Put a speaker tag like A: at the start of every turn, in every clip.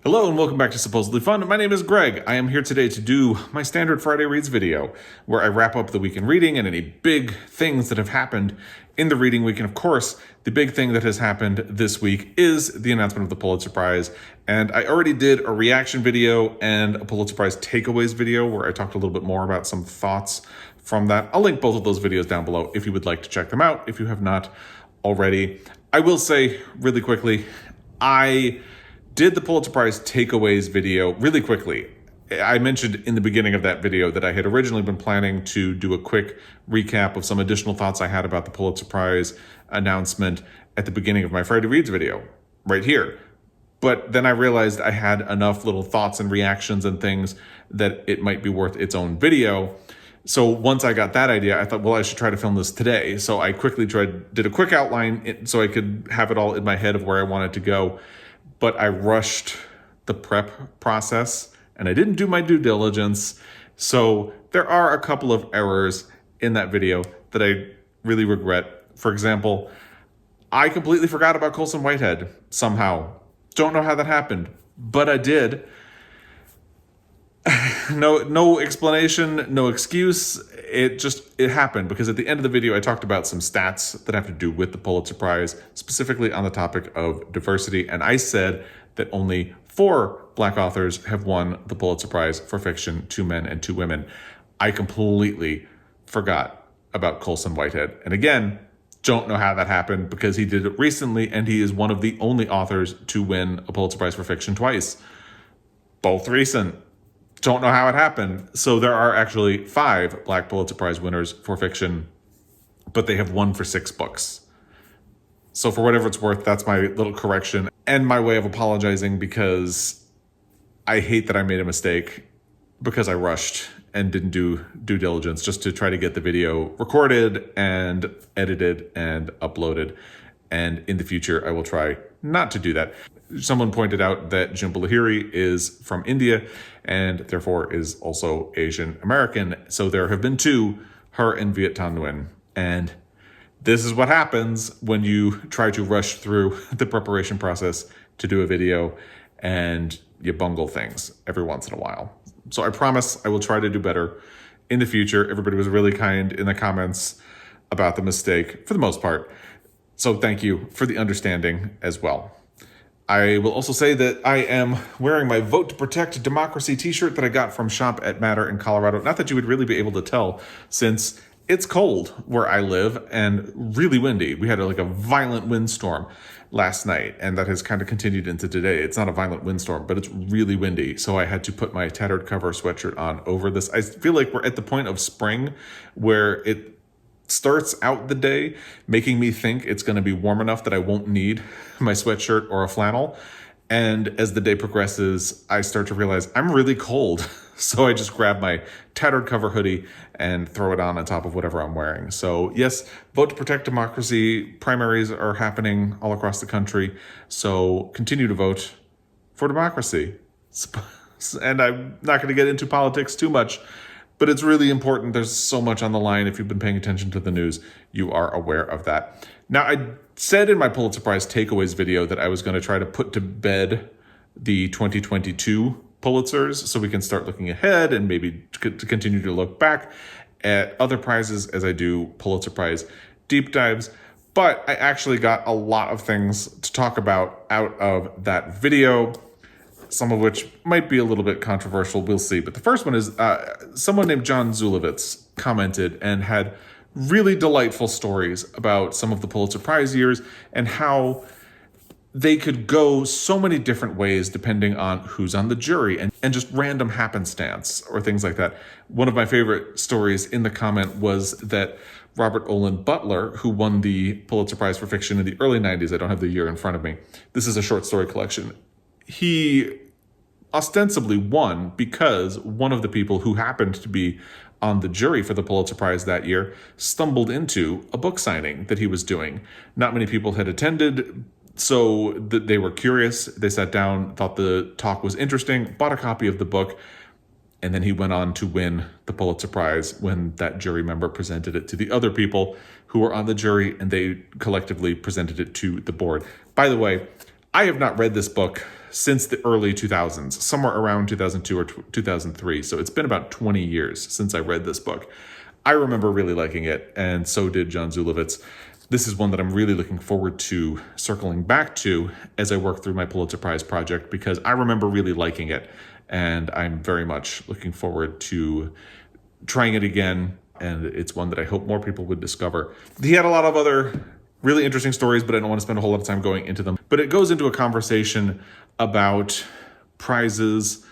A: Hello and welcome back to Supposedly Fun. My name is Greg. I am here today to do my standard Friday Reads video, where I wrap up the week in reading and any big things that have happened in the reading week. And of course, the big thing that has happened this week is the announcement of the Pulitzer Prize. And I already did a reaction video and a Pulitzer Prize takeaways video where I talked a little bit more about some thoughts from that. I'll link both of those videos down below if you would like to check them out, if you have not already. I will say really quickly, I did the Pulitzer Prize takeaways video really quickly. I mentioned in the beginning of that video that I had originally been planning to do a quick recap of some additional thoughts I had about the Pulitzer Prize announcement at the beginning of my Friday Reads video, right here. But then I realized I had enough little thoughts and reactions and things that it might be worth its own video. So once I got that idea, I thought, well, I should try to film this today. So I quickly did a quick outline so I could have it all in my head of where I wanted to go. But I rushed the prep process and I didn't do my due diligence. So there are a couple of errors in that video that I really regret. For example, I completely forgot about Colson Whitehead somehow. Don't know how that happened, but I did. No explanation, no excuse. It happened because at the end of the video, I talked about some stats that have to do with the Pulitzer Prize, specifically on the topic of diversity. And I said that only 4 Black authors have won the Pulitzer Prize for fiction, 2 men and 2 women. I completely forgot about Colson Whitehead. And again, don't know how that happened because he did it recently and he is one of the only authors to win a Pulitzer Prize for fiction twice. Both recent. Don't know how it happened. So there are actually 5 Black Pulitzer Prize winners for fiction, but they have won for 6 books. So for whatever it's worth, that's my little correction and my way of apologizing because I hate that I made a mistake because I rushed and didn't do due diligence just to try to get the video recorded and edited and uploaded. And in the future, I will try not to do that. Someone pointed out that Jhumpa Lahiri is from India and therefore is also Asian American. So there have been 2, her and Viet Thanh Nguyen. And this is what happens when you try to rush through the preparation process to do a video and you bungle things every once in a while. So I promise I will try to do better in the future. Everybody was really kind in the comments about the mistake for the most part. So thank you for the understanding as well. I will also say that I am wearing my Vote to Protect Democracy t-shirt that I got from Shop at Matter in Colorado. Not that you would really be able to tell since it's cold where I live and really windy. We had a violent windstorm last night and that has kind of continued into today. It's not a violent windstorm, but it's really windy. So I had to put my tattered cover sweatshirt on over this. I feel like we're at the point of spring where it starts out the day making me think it's going to be warm enough that I won't need my sweatshirt or a flannel. And as the day progresses, I start to realize I'm really cold. So I just grab my tattered cover hoodie and throw it on top of whatever I'm wearing. So yes, Vote to Protect Democracy primaries are happening all across the country. So continue to vote for democracy. And I'm not going to get into politics too much, but it's really important. There's so much on the line. If you've been paying attention to the news, you are aware of that. Now, I said in my Pulitzer Prize takeaways video that I was going to try to put to bed the 2022 Pulitzers so we can start looking ahead and maybe to continue to look back at other prizes as I do Pulitzer Prize deep dives. But I actually got a lot of things to talk about out of that video, some of which might be a little bit controversial. We'll see. But the first one is someone named John Zulowitz commented and had really delightful stories about some of the Pulitzer Prize years and how they could go so many different ways depending on who's on the jury and just random happenstance or things like that. One of my favorite stories in the comment was that Robert Olen Butler, who won the Pulitzer Prize for fiction in the early 90s, I don't have the year in front of me. This is a short story collection. He ostensibly won because one of the people who happened to be on the jury for the Pulitzer Prize that year stumbled into a book signing that he was doing. Not many people had attended, so they were curious. They sat down, thought the talk was interesting, bought a copy of the book, and then he went on to win the Pulitzer Prize when that jury member presented it to the other people who were on the jury, and they collectively presented it to the board. By the way, I have not read this book since the early 2000s, somewhere around 2002 or 2003. So it's been about 20 years since I read this book. I remember really liking it, and so did John Zulowitz. This is one that I'm really looking forward to circling back to as I work through my Pulitzer Prize project, because I remember really liking it, and I'm very much looking forward to trying it again, and it's one that I hope more people would discover. He had a lot of other really interesting stories, but I don't want to spend a whole lot of time going into them. But it goes into a conversation about prizes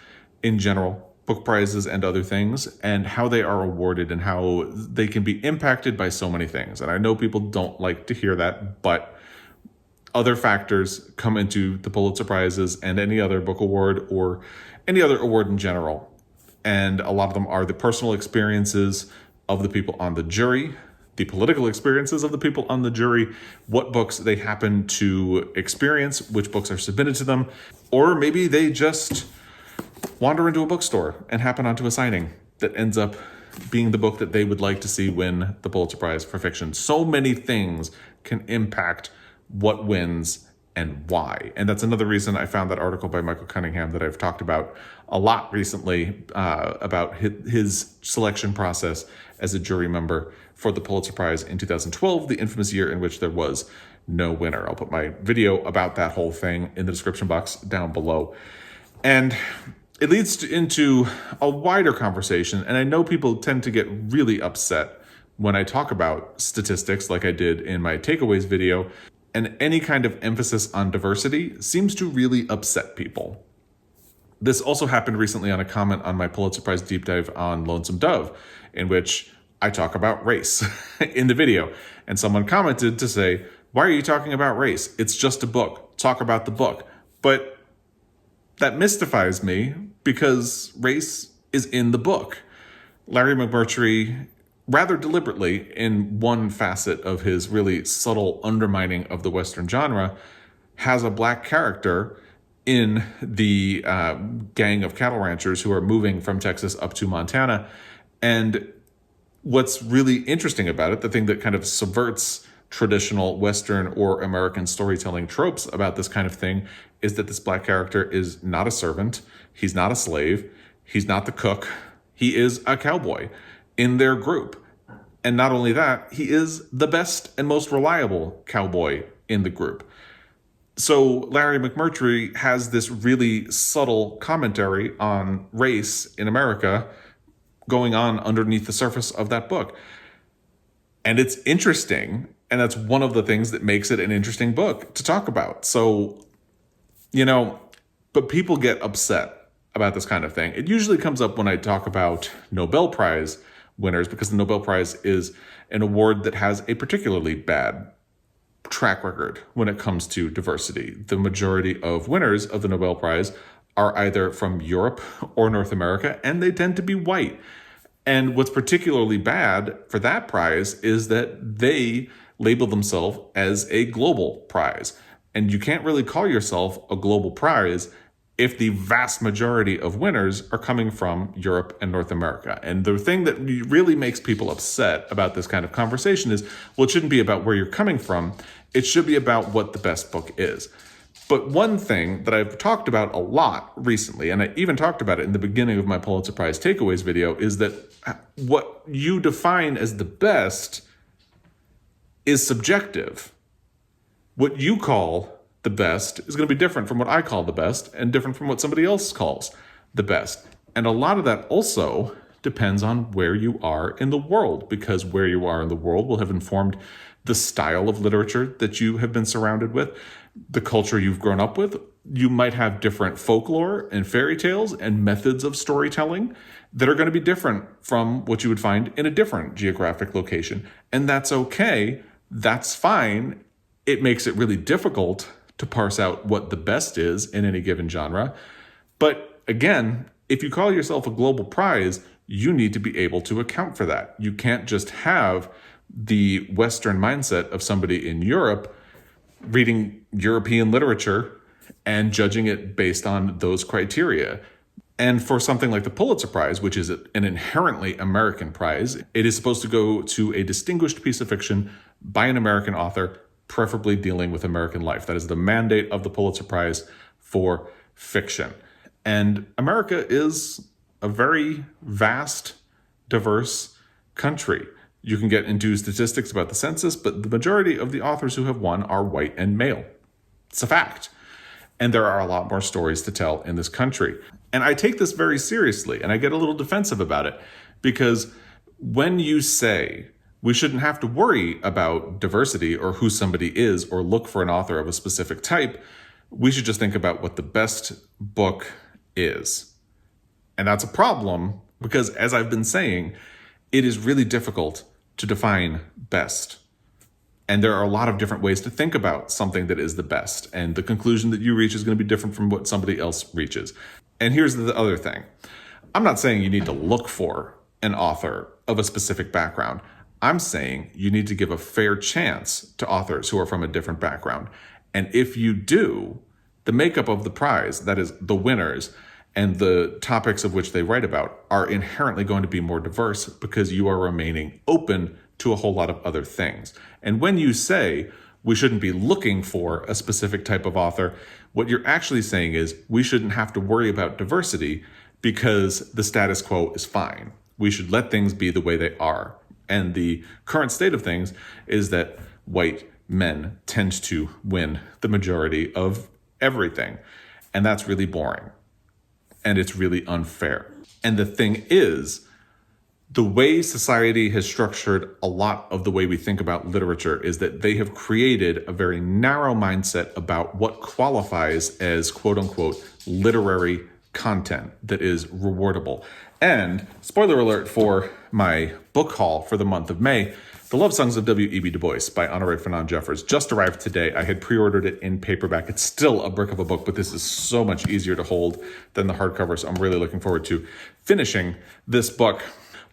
A: in general, book prizes and other things, and how they are awarded and how they can be impacted by so many things. And I know people don't like to hear that, but other factors come into the Pulitzer Prizes and any other book award or any other award in general. And a lot of them are the personal experiences of the people on the jury, the political experiences of the people on the jury, what books they happen to experience, which books are submitted to them, or maybe they just wander into a bookstore and happen onto a signing that ends up being the book that they would like to see win the Pulitzer Prize for fiction. So many things can impact what wins and why. And that's another reason I found that article by Michael Cunningham that I've talked about a lot recently, about his selection process as a jury member for the Pulitzer Prize in 2012, the infamous year in which there was no winner. I'll put my video about that whole thing in the description box down below. And it leads into a wider conversation, and I know people tend to get really upset when I talk about statistics like I did in my takeaways video, and any kind of emphasis on diversity seems to really upset people. This also happened recently on a comment on my Pulitzer Prize deep dive on Lonesome Dove, in which I talk about race in the video. And someone commented to say, "Why are you talking about race? It's just a book. Talk about the book." But that mystifies me because race is in the book. Larry McMurtry, rather deliberately, in one facet of his really subtle undermining of the Western genre, has a black character in the gang of cattle ranchers who are moving from Texas up to Montana. And what's really interesting about it, the thing that kind of subverts traditional Western or American storytelling tropes about this kind of thing, is that this black character is not a servant. He's not a slave. He's not the cook. He is a cowboy in their group. And not only that, he is the best and most reliable cowboy in the group. So Larry McMurtry has this really subtle commentary on race in America going on underneath the surface of that book. And it's interesting, and that's one of the things that makes it an interesting book to talk about. So, but people get upset about this kind of thing. It usually comes up when I talk about Nobel Prize winners, because the Nobel Prize is an award that has a particularly bad track record when it comes to diversity. The majority of winners of the Nobel Prize are either from Europe or North America, and they tend to be white. And what's particularly bad for that prize is that they label themselves as a global prize. And you can't really call yourself a global prize if the vast majority of winners are coming from Europe and North America. And the thing that really makes people upset about this kind of conversation is, well, it shouldn't be about where you're coming from. It should be about what the best book is. But one thing that I've talked about a lot recently, and I even talked about it in the beginning of my Pulitzer Prize takeaways video, is that what you define as the best is subjective. What you call the best is going to be different from what I call the best, and different from what somebody else calls the best. And a lot of that also depends on where you are in the world, because where you are in the world will have informed the style of literature that you have been surrounded with, the culture you've grown up with. You might have different folklore and fairy tales and methods of storytelling that are going to be different from what you would find in a different geographic location. And that's okay. That's fine. It makes it really difficult to parse out what the best is in any given genre. But again, if you call yourself a global prize, you need to be able to account for that. You can't just have the Western mindset of somebody in Europe reading European literature and judging it based on those criteria. And for something like the Pulitzer Prize, which is an inherently American prize, it is supposed to go to a distinguished piece of fiction by an American author preferably dealing with American life. That is the mandate of the Pulitzer Prize for fiction. And America is a very vast, diverse country. You can get into statistics about the census, but the majority of the authors who have won are white and male. It's a fact. And there are a lot more stories to tell in this country. And I take this very seriously, and I get a little defensive about it, because when you say we shouldn't have to worry about diversity or who somebody is or look for an author of a specific type, we should just think about what the best book is. And that's a problem because, as I've been saying, it is really difficult to define best. And there are a lot of different ways to think about something that is the best. And the conclusion that you reach is going to be different from what somebody else reaches. And here's the other thing. I'm not saying you need to look for an author of a specific background. I'm saying you need to give a fair chance to authors who are from a different background. And if you do, the makeup of the prize, that is the winners, and the topics of which they write about are inherently going to be more diverse because you are remaining open to a whole lot of other things. And when you say we shouldn't be looking for a specific type of author, what you're actually saying is we shouldn't have to worry about diversity because the status quo is fine. We should let things be the way they are. And the current state of things is that white men tend to win the majority of everything. And that's really boring. And it's really unfair. And the thing is, the way society has structured a lot of the way we think about literature is that they have created a very narrow mindset about what qualifies as quote unquote literary content that is rewardable. And spoiler alert for my book haul for the month of May, The Love Songs of W.E.B. Du Bois by Honorée Fannone Jeffers just arrived today. I had pre-ordered it in paperback. It's still a brick of a book, but this is so much easier to hold than the hardcover, so I'm really looking forward to finishing this book.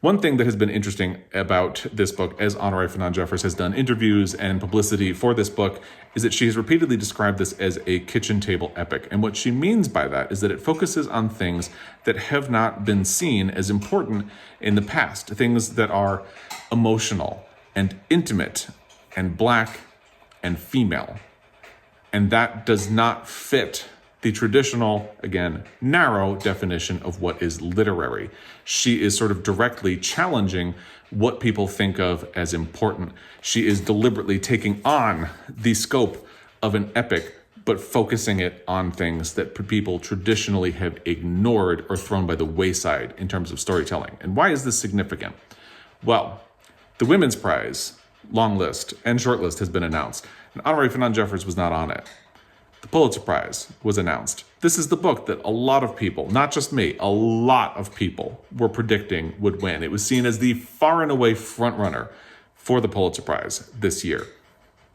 A: One thing that has been interesting about this book, as Honorée Fannone Jeffers has done interviews and publicity for this book, is that she has repeatedly described this as a kitchen table epic. And what she means by that is that it focuses on things that have not been seen as important in the past, things that are emotional and intimate and black and female. And that does not fit the traditional, again, narrow definition of what is literary. She is sort of directly challenging what people think of as important. She is deliberately taking on the scope of an epic, but focusing it on things that people traditionally have ignored or thrown by the wayside in terms of storytelling. And why is this significant? Well, the Women's Prize long list and short list has been announced, and Honorée Fannone Jeffers was not on it. The Pulitzer Prize was announced. This is the book that a lot of people, not just me, a lot of people were predicting would win. It was seen as the far and away frontrunner for the Pulitzer Prize this year.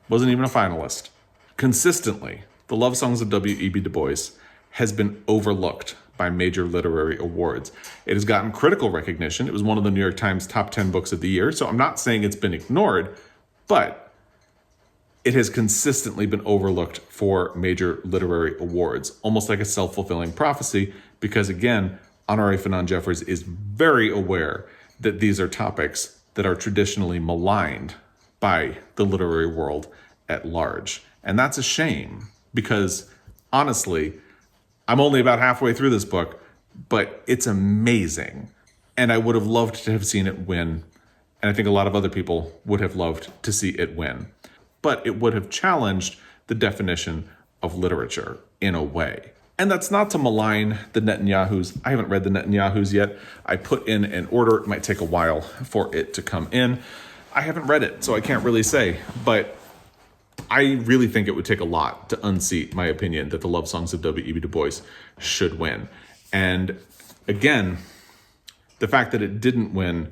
A: Wasn't even a finalist. Consistently, The Love Songs of W.E.B. Du Bois has been overlooked by major literary awards. It has gotten critical recognition. It was one of the New York Times top 10 books of the year, so I'm not saying it's been ignored, but it has consistently been overlooked for major literary awards, almost like a self-fulfilling prophecy, because again, Honorée Fannone Jeffers is very aware that these are topics that are traditionally maligned by the literary world at large. And that's a shame, because honestly, I'm only about halfway through this book, but it's amazing. And I would have loved to have seen it win. And I think a lot of other people would have loved to see it win. But it would have challenged the definition of literature in a way. And that's not to malign the Netanyahus. I haven't read the Netanyahus yet. I put in an order. It might take a while for it to come in. I haven't read it, so I can't really say. But I really think it would take a lot to unseat my opinion that The Love Songs of W.E.B. Du Bois should win. And again, the fact that it didn't win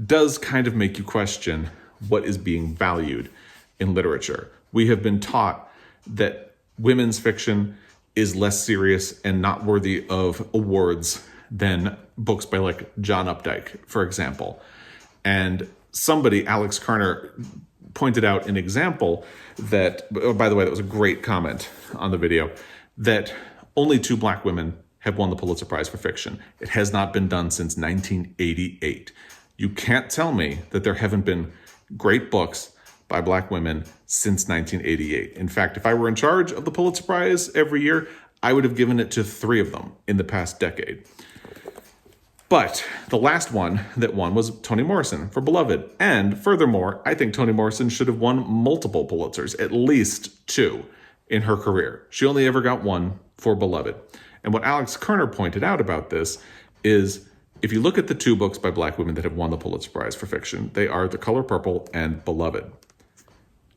A: does kind of make you question what is being valued in literature. We have been taught that women's fiction is less serious and not worthy of awards than books by like John Updike, for example. And somebody, Alex Carner, pointed out an example that, oh, by the way, that was a great comment on the video, that only 2 Black women have won the Pulitzer Prize for fiction. It has not been done since 1988. You can't tell me that there haven't been great books by Black women since 1988. In fact, if I were in charge of the Pulitzer Prize every year, I would have given it to 3 of them in the past decade. But the last one that won was Toni Morrison for Beloved. And furthermore, I think Toni Morrison should have won multiple Pulitzers, at least 2 in her career. She only ever got 1 for Beloved. And what Alex Kerner pointed out about this is, if you look at the 2 books by Black women that have won the Pulitzer Prize for fiction, they are The Color Purple and Beloved.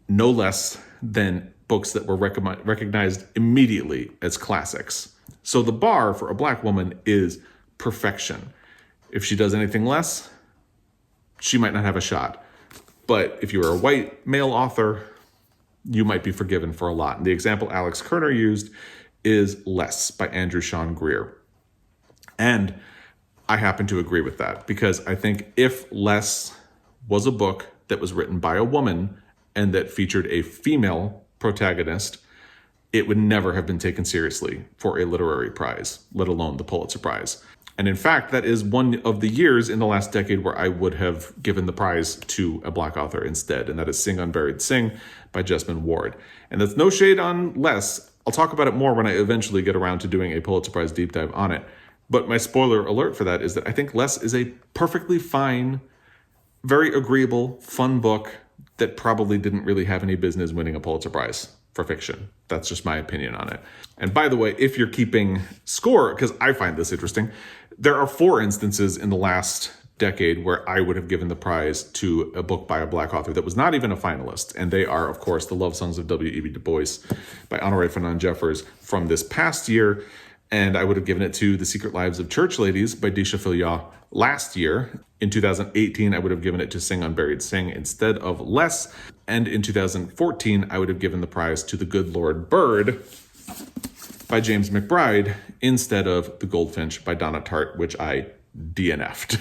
A: No less than books that were recognized immediately as classics. So the bar for a Black woman is perfection. If she does anything less, she might not have a shot. But if you're a white male author, you might be forgiven for a lot. And the example Alex Kerner used is Less by Andrew Sean Greer. And I happen to agree with that, because I think if Less was a book that was written by a woman and that featured a female protagonist, it would never have been taken seriously for a literary prize, let alone the Pulitzer Prize. And in fact, that is one of the years in the last decade where I would have given the prize to a Black author instead, and that is Sing Unburied Sing by Jesmyn Ward. And that's no shade on Less. I'll talk about it more when I eventually get around to doing a Pulitzer Prize deep dive on it. But my spoiler alert for that is that I think Less is a perfectly fine, very agreeable, fun book that probably didn't really have any business winning a Pulitzer Prize for fiction. That's just my opinion on it. And by the way, if you're keeping score, because I find this interesting, there are 4 instances in the last decade where I would have given the prize to a book by a Black author that was not even a finalist. And they are, of course, The Love Songs of W.E.B. Du Bois by Honorée Fannone Jeffers from this past year. And I would have given it to The Secret Lives of Church Ladies by Disha Philyaw last year. In 2018, I would have given it to Sing Unburied Sing instead of Less. And in 2014, I would have given the prize to The Good Lord Bird by James McBride instead of The Goldfinch by Donna Tartt, which I DNF'd.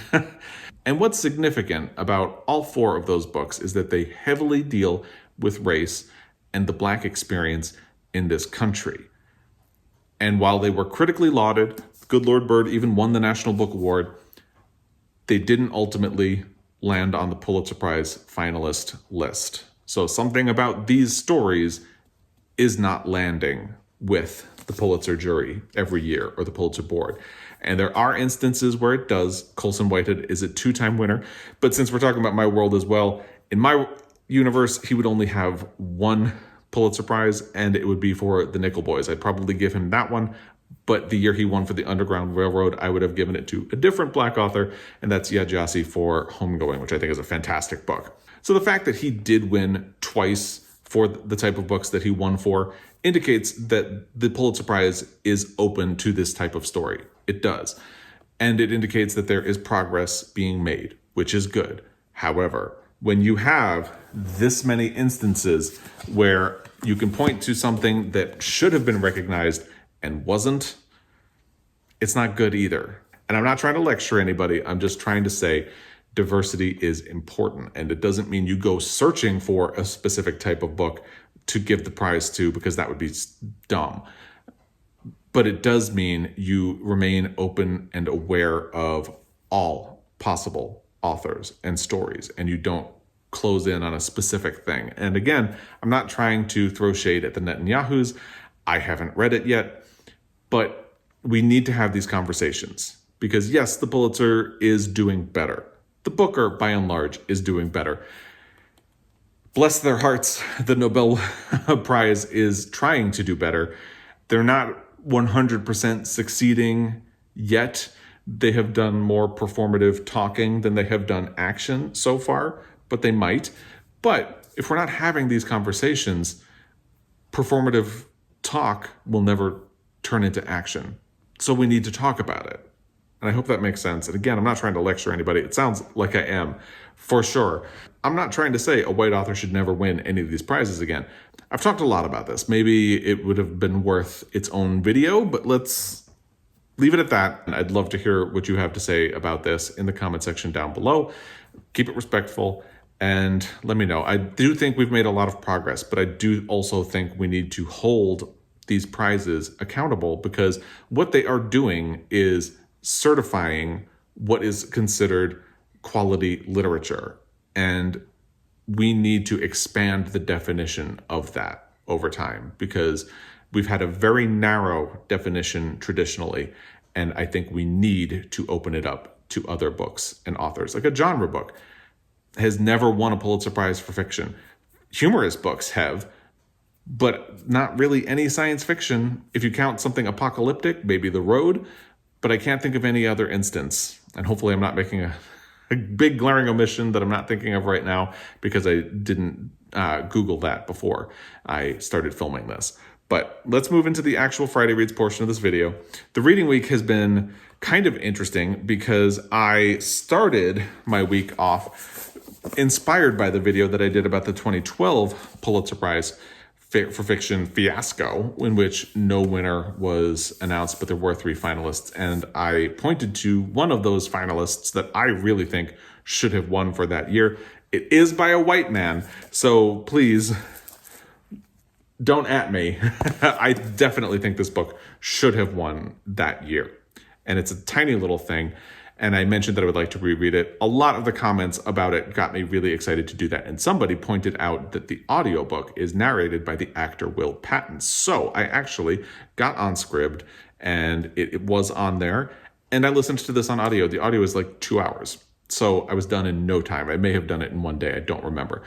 A: And what's significant about all 4 of those books is that they heavily deal with race and the Black experience in this country. And while they were critically lauded, Good Lord Bird even won the National Book Award, they didn't ultimately land on the Pulitzer Prize finalist list. So something about these stories is not landing with the Pulitzer jury every year or the Pulitzer board. And there are instances where it does. Colson Whitehead is a 2-time winner. But since we're talking about my world as well, in my universe, he would only have 1 Pulitzer Prize, and it would be for The Nickel Boys. I'd probably give him that one. But the year he won for The Underground Railroad, I would have given it to a different Black author, and that's Yaa Gyasi for Homegoing, which I think is a fantastic book. So the fact that he did win twice for the type of books that he won for indicates that the Pulitzer Prize is open to this type of story. It does. And it indicates that there is progress being made, which is good. However, when you have this many instances where you can point to something that should have been recognized and wasn't, it's not good either. And I'm not trying to lecture anybody. I'm just trying to say diversity is important. And it doesn't mean you go searching for a specific type of book to give the prize to, because that would be dumb. But it does mean you remain open and aware of all possible authors and stories, and you don't close in on a specific thing. And again, I'm not trying to throw shade at the Netanyahus. I haven't read it yet, but we need to have these conversations, because yes, the Pulitzer is doing better. The Booker, by and large, is doing better. Bless their hearts, the Nobel Prize is trying to do better. They're not 100% succeeding yet. They have done more performative talking than they have done action so far, but they might. But if we're not having these conversations, performative talk will never turn into action. So we need to talk about it. And I hope that makes sense. And again, I'm not trying to lecture anybody. It sounds like I am, for sure. I'm not trying to say a white author should never win any of these prizes again. I've talked a lot about this. Maybe it would have been worth its own video, but let's leave it at that. And I'd love to hear what you have to say about this in the comment section down below. Keep it respectful and let me know. I do think we've made a lot of progress, but I do also think we need to hold these prizes accountable, because what they are doing is certifying what is considered quality literature. And we need to expand the definition of that over time, because we've had a very narrow definition traditionally, and I think we need to open it up to other books and authors. Like a genre book has never won a Pulitzer Prize for fiction. Humorous books have, but not really any science fiction. If you count something apocalyptic, maybe The Road, but I can't think of any other instance. And hopefully I'm not making a big glaring omission that I'm not thinking of right now, because I didn't Google that before I started filming this. But let's move into the actual Friday Reads portion of this video. The reading week has been kind of interesting because I started my week off inspired by the video that I did about the 2012 Pulitzer Prize for fiction fiasco, in which no winner was announced, but there were 3 finalists. And I pointed to one of those finalists that I really think should have won for that year. It is by a white man, so please don't at me. I definitely think this book should have won that year. And it's a tiny little thing. And I mentioned that I would like to reread it. A lot of the comments about it got me really excited to do that. And somebody pointed out that the audiobook is narrated by the actor Will Patton. So I actually got on Scribd, and it was on there. And I listened to this on audio. The audio is like 2 hours. So I was done in no time. I may have done it in one day. I don't remember.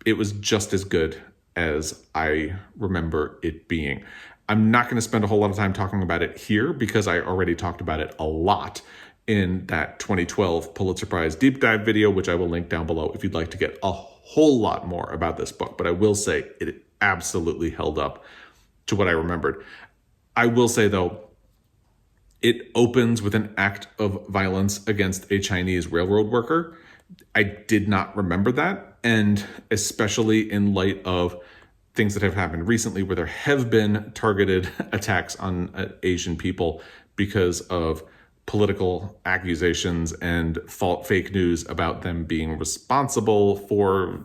A: It was just as good as I remember it being. I'm not going to spend a whole lot of time talking about it here because I already talked about it a lot in that 2012 Pulitzer Prize deep dive video, which I will link down below if you'd like to get a whole lot more about this book. But I will say it absolutely held up to what I remembered. I will say, though, it opens with an act of violence against a Chinese railroad worker. I did not remember that. And especially in light of things that have happened recently where there have been targeted attacks on Asian people because of political accusations and fake news about them being responsible for,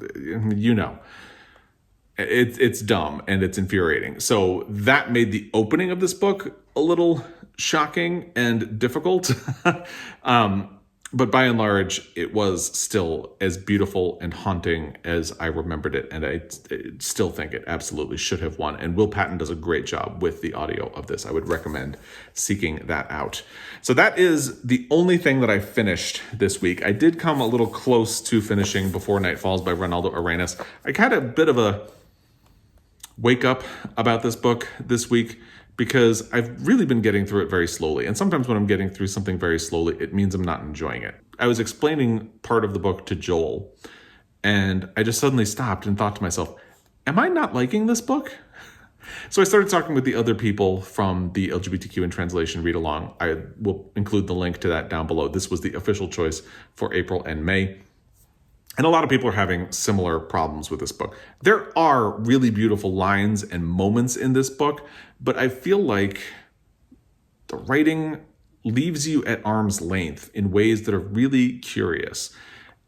A: it's dumb and it's infuriating. So that made the opening of this book a little shocking and difficult. But by and large, it was still as beautiful and haunting as I remembered it. And I still think it absolutely should have won. And Will Patton does a great job with the audio of this. I would recommend seeking that out. So that is the only thing that I finished this week. I did come a little close to finishing Before Night Falls by Reinaldo Arenas. I had a bit of a wake up about this book this week, because I've really been getting through it very slowly. And sometimes when I'm getting through something very slowly, it means I'm not enjoying it. I was explaining part of the book to Joel, and I just suddenly stopped and thought to myself, am I not liking this book? So I started talking with the other people from the LGBTQ in Translation read along. I will include the link to that down below. This was the official choice for April and May. And a lot of people are having similar problems with this book. There are really beautiful lines and moments in this book, but I feel like the writing leaves you at arm's length in ways that are really curious.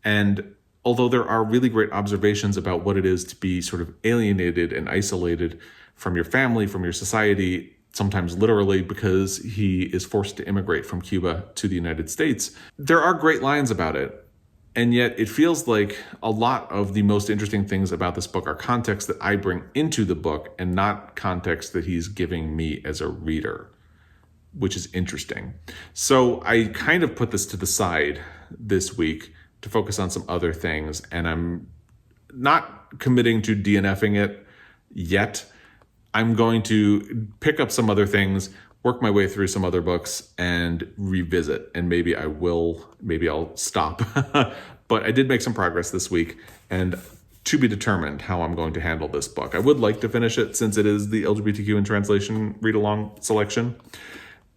A: And although there are really great observations about what it is to be sort of alienated and isolated from your family, from your society, sometimes literally because he is forced to immigrate from Cuba to the United States, there are great lines about it. And yet it feels like a lot of the most interesting things about this book are context that I bring into the book and not context that he's giving me as a reader, which is interesting. So I kind of put this to the side this week to focus on some other things, and I'm not committing to DNFing it yet. I'm going to pick up some other things, work my way through some other books, and revisit. And maybe I'll stop. But I did make some progress this week, and to be determined how I'm going to handle this book. I would like to finish it since it is the LGBTQ in Translation read-along selection.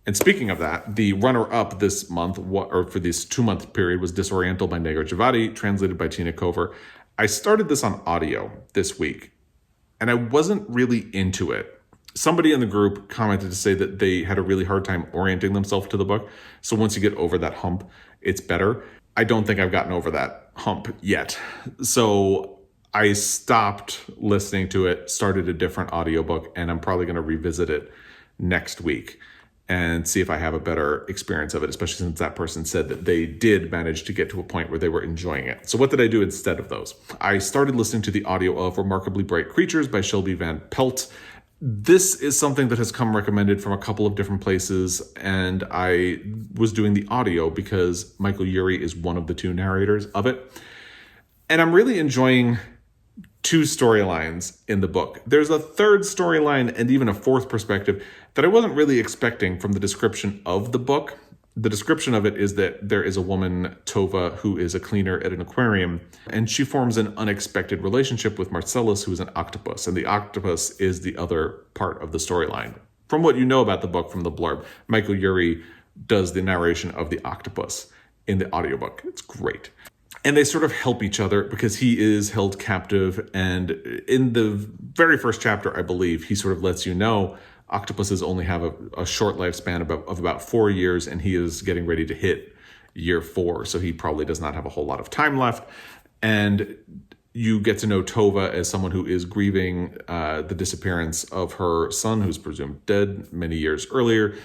A: And speaking of that, the runner-up this month, or for this 2-month period, was Disoriental by Négar Djavadi, translated by Tina Kover. I started this on audio this week, and I wasn't really into it. Somebody in the group commented to say that they had a really hard time orienting themselves to the book. So once you get over that hump, it's better. I don't think I've gotten over that hump yet. So I stopped listening to it, started a different audiobook, and I'm probably going to revisit it next week. and see if I have a better experience of it, especially since that person said that they did manage to get to a point where they were enjoying it. So what did I do instead of those? I started listening to the audio of Remarkably Bright Creatures by Shelby Van Pelt. This is something that has come recommended from a couple of different places, and I was doing the audio because Michael Urie is one of the two narrators of it. And I'm really enjoying two storylines in the book. There's a third storyline and even a fourth perspective that I wasn't really expecting from the description of the book. The description of it is that there is a woman, Tova, who is a cleaner at an aquarium, and she forms an unexpected relationship with Marcellus, who is an octopus, and the octopus is the other part of the storyline. From what you know about the book from the blurb, Michael Urie does the narration of the octopus in the audiobook. It's great. And they sort of help each other because he is held captive. And in the very first chapter, I believe, he sort of lets you know octopuses only have a short lifespan of about 4 years, and he is getting ready to hit year 4. So he probably does not have a whole lot of time left. And you get to know Tova as someone who is grieving the disappearance of her son, who's presumed dead many years earlier.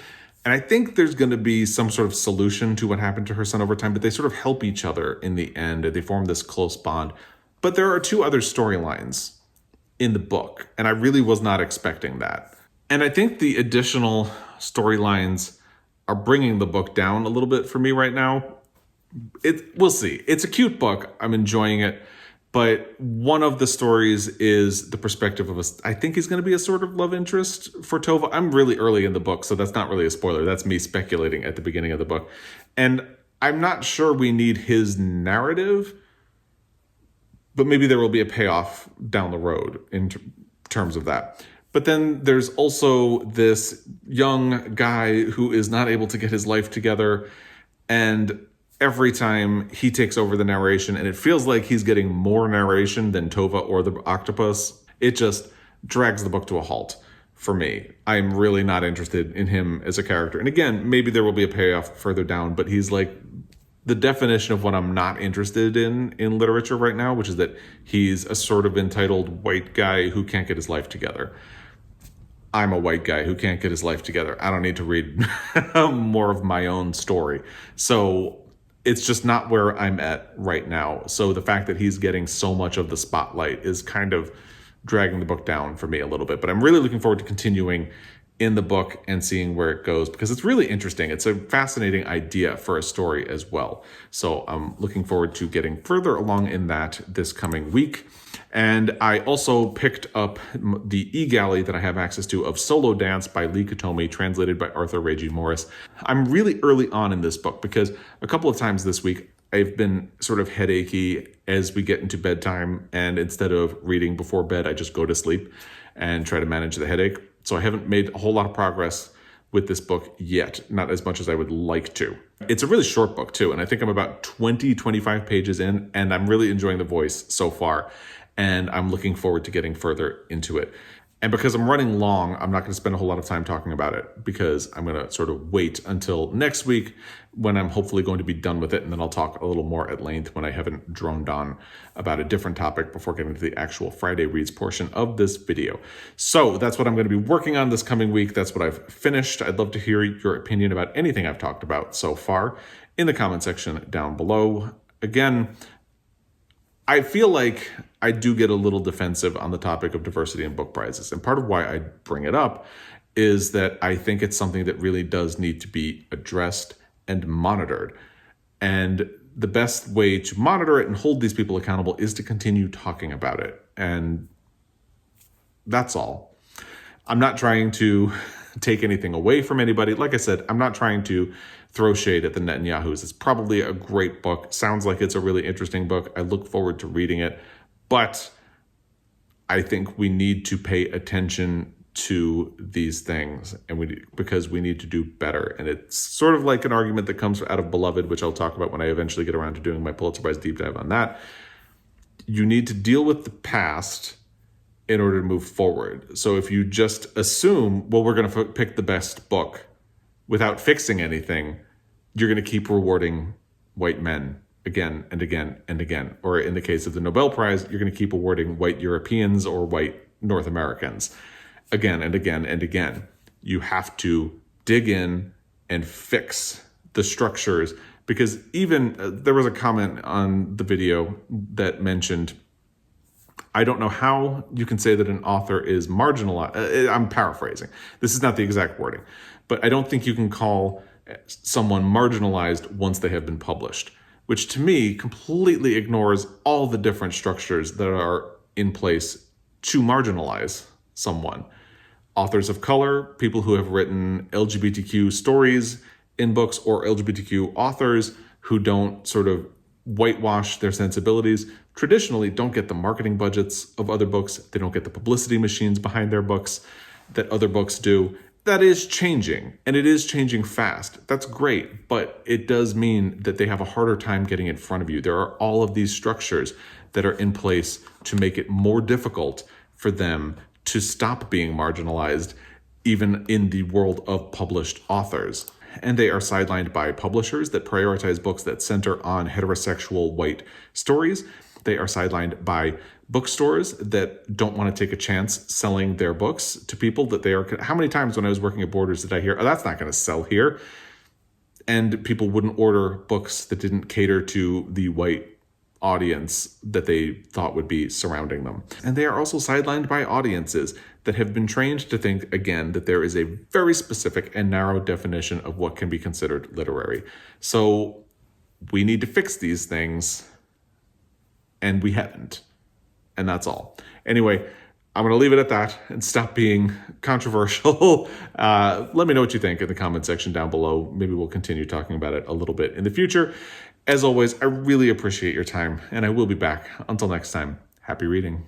A: And I think there's going to be some sort of solution to what happened to her son over time, but they sort of help each other in the end. They form this close bond. But there are 2 other storylines in the book, and I really was not expecting that. And I think the additional storylines are bringing the book down a little bit for me right now. We'll see. It's a cute book. I'm enjoying it. But one of the stories is the perspective of I think he's going to be a sort of love interest for Tova. I'm really early in the book, so that's not really a spoiler. That's me speculating at the beginning of the book. And I'm not sure we need his narrative, but maybe there will be a payoff down the road in terms of that. But then there's also this young guy who is not able to get his life together, and every time he takes over the narration, and it feels like he's getting more narration than Tova or the octopus, it just drags the book to a halt for me. I'm really not interested in him as a character. And again, maybe there will be a payoff further down, but he's like the definition of what I'm not interested in literature right now, which is that he's a sort of entitled white guy who can't get his life together. I'm a white guy who can't get his life together. I don't need to read more of my own story. So it's just not where I'm at right now. So the fact that he's getting so much of the spotlight is kind of dragging the book down for me a little bit. But I'm really looking forward to continuing in the book and seeing where it goes, because it's really interesting. It's a fascinating idea for a story as well. So I'm looking forward to getting further along in that this coming week. And I also picked up the e-galley that I have access to of Solo Dance by Lee Kotomi, translated by Arthur Reiji Morris. I'm really early on in this book because a couple of times this week I've been sort of headachy as we get into bedtime, and instead of reading before bed, I just go to sleep and try to manage the headache. So I haven't made a whole lot of progress with this book yet, not as much as I would like to. It's a really short book too, and I think I'm about 25 pages in, and I'm really enjoying the voice so far. And I'm looking forward to getting further into it. And because I'm running long, I'm not going to spend a whole lot of time talking about it, because I'm going to sort of wait until next week when I'm hopefully going to be done with it. And then I'll talk a little more at length when I haven't droned on about a different topic before getting to the actual Friday Reads portion of this video. So that's what I'm going to be working on this coming week. That's what I've finished. I'd love to hear your opinion about anything I've talked about so far in the comment section down below. Again, I feel like I do get a little defensive on the topic of diversity in book prizes. And part of why I bring it up is that I think it's something that really does need to be addressed and monitored. And the best way to monitor it and hold these people accountable is to continue talking about it. And that's all. I'm not trying to take anything away from anybody. Like I said, I'm not trying to throw shade at the Netanyahus. It's probably a great book. Sounds like it's a really interesting book. I look forward to reading it. But I think we need to pay attention to these things, and because we need to do better. And it's sort of like an argument that comes out of Beloved, which I'll talk about when I eventually get around to doing my Pulitzer Prize deep dive on that. You need to deal with the past in order to move forward. So if you just assume, well, we're going to pick the best book without fixing anything, you're going to keep rewarding white men again and again and again. Or in the case of the Nobel Prize, you're going to keep awarding white Europeans or white North Americans again and again and again. You have to dig in and fix the structures, because even there was a comment on the video that mentioned, I don't know how you can say that an author is marginalized. I'm paraphrasing. This is not the exact wording, but I don't think you can call someone marginalized once they have been published, which to me completely ignores all the different structures that are in place to marginalize someone. Authors of color, people who have written LGBTQ stories in books, or LGBTQ authors who don't sort of whitewash their sensibilities, traditionally don't get the marketing budgets of other books. They don't get the publicity machines behind their books that other books do. That is changing, and it is changing fast. That's great, but it does mean that they have a harder time getting in front of you. There are all of these structures that are in place to make it more difficult for them to stop being marginalized, even in the world of published authors. And they are sidelined by publishers that prioritize books that center on heterosexual white stories. They are sidelined by bookstores that don't want to take a chance selling their books to people that they are. How many times when I was working at Borders did I hear, oh, that's not going to sell here? And people wouldn't order books that didn't cater to the white audience that they thought would be surrounding them. And they are also sidelined by audiences that have been trained to think, again, that there is a very specific and narrow definition of what can be considered literary. So we need to fix these things, and we haven't. And that's all. Anyway, I'm going to leave it at that and stop being controversial. Let me know what you think in the comment section down below. Maybe we'll continue talking about it a little bit in the future. As always, I really appreciate your time, and I will be back. Until next time, happy reading.